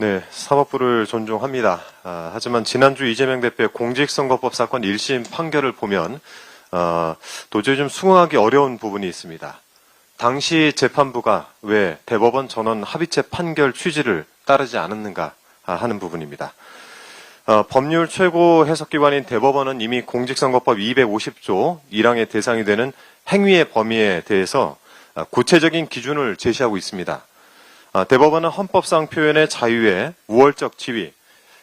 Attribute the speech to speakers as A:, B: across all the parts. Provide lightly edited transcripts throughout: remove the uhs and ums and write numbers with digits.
A: 네, 사법부를 존중합니다. 하지만 지난주 이재명 대표의 공직선거법 사건 1심 판결을 보면 도저히 좀 수긍하기 어려운 부분이 있습니다. 당시 재판부가 왜 대법원 전원 합의체 판결 취지를 따르지 않았는가 하는 부분입니다. 법률 최고 해석기관인 대법원은 이미 공직선거법 250조 1항의 대상이 되는 행위의 범위에 대해서 구체적인 기준을 제시하고 있습니다. 대법원은 헌법상 표현의 자유의 우월적 지위,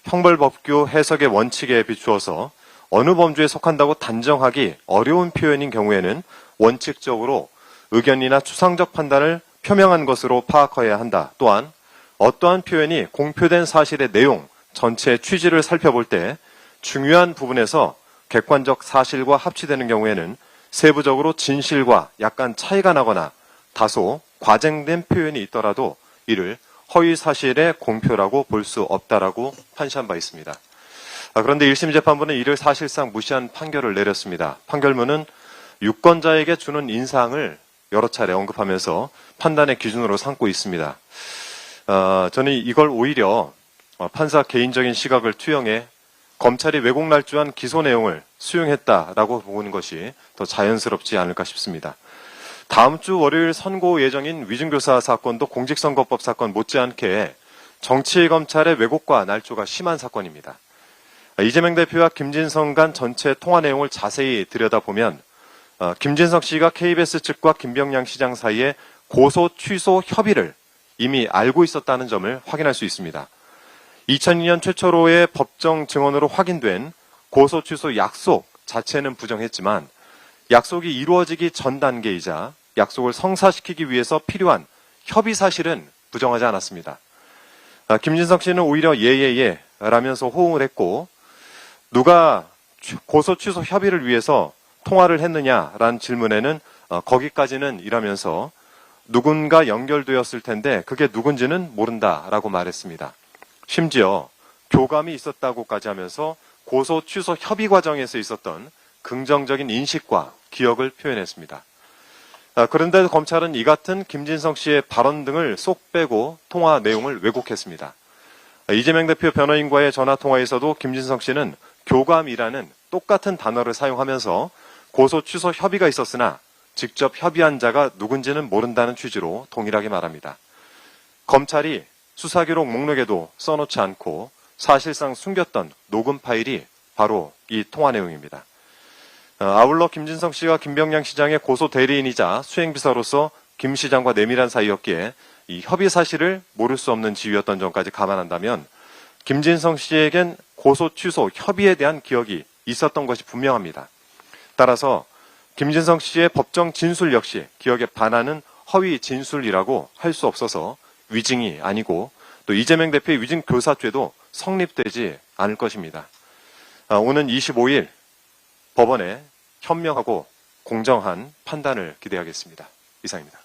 A: 형벌법규 해석의 원칙에 비추어서 어느 범주에 속한다고 단정하기 어려운 표현인 경우에는 원칙적으로 의견이나 추상적 판단을 표명한 것으로 파악해야 한다. 또한 어떠한 표현이 공표된 사실의 내용, 전체의 취지를 살펴볼 때 중요한 부분에서 객관적 사실과 합치되는 경우에는 세부적으로 진실과 약간 차이가 나거나 다소 과장된 표현이 있더라도 이를 허위 사실의 공표라고 볼 수 없다라고 판시한 바 있습니다. 그런데 1심 재판부는 이를 사실상 무시한 판결을 내렸습니다. 판결문은 유권자에게 주는 인상을 여러 차례 언급하면서 판단의 기준으로 삼고 있습니다. 저는 이걸 오히려 판사 개인적인 시각을 투영해 검찰이 왜곡 날조한 기소 내용을 수용했다라고 보는 것이 더 자연스럽지 않을까 싶습니다. 다음 주 월요일 선고 예정인 위증교사 사건도 공직선거법 사건 못지않게 정치검찰의 왜곡과 날조가 심한 사건입니다. 이재명 대표와 김진성 간 전체 통화 내용을 자세히 들여다보면 김진성 씨가 KBS 측과 김병량 시장 사이에 고소 취소 협의를 이미 알고 있었다는 점을 확인할 수 있습니다. 2002년 최초로의 법정 증언으로 확인된 고소 취소 약속 자체는 부정했지만 약속이 이루어지기 전 단계이자 약속을 성사시키기 위해서 필요한 협의 사실은 부정하지 않았습니다. 김진석 씨는 오히려 예예예 라면서 호응을 했고 누가 고소 취소 협의를 위해서 통화를 했느냐라는 질문에는 거기까지는 이라면서 누군가 연결되었을 텐데 그게 누군지는 모른다라고 말했습니다. 심지어 교감이 있었다고까지 하면서 고소 취소 협의 과정에서 있었던 긍정적인 인식과 기억을 표현했습니다. 그런데 검찰은 이 같은 김진성 씨의 발언 등을 쏙 빼고 통화 내용을 왜곡했습니다. 이재명 대표 변호인과의 전화통화에서도 김진성 씨는 교감이라는 똑같은 단어를 사용하면서 고소 취소 협의가 있었으나 직접 협의한 자가 누군지는 모른다는 취지로 동일하게 말합니다. 검찰이 수사기록 목록에도 써놓지 않고 사실상 숨겼던 녹음 파일이 바로 이 통화 내용입니다. 아울러 김진성 씨가 김병량 시장의 고소 대리인이자 수행비서로서 김 시장과 내밀한 사이였기에 이 협의 사실을 모를 수 없는 지위였던 점까지 감안한다면 김진성 씨에겐 고소 취소 협의에 대한 기억이 있었던 것이 분명합니다. 따라서 김진성 씨의 법정 진술 역시 기억에 반하는 허위 진술이라고 할 수 없어서 위증이 아니고 또 이재명 대표의 위증 교사죄도 성립되지 않을 것입니다. 오는 25일 법원에 현명하고 공정한 판단을 기대하겠습니다. 이상입니다.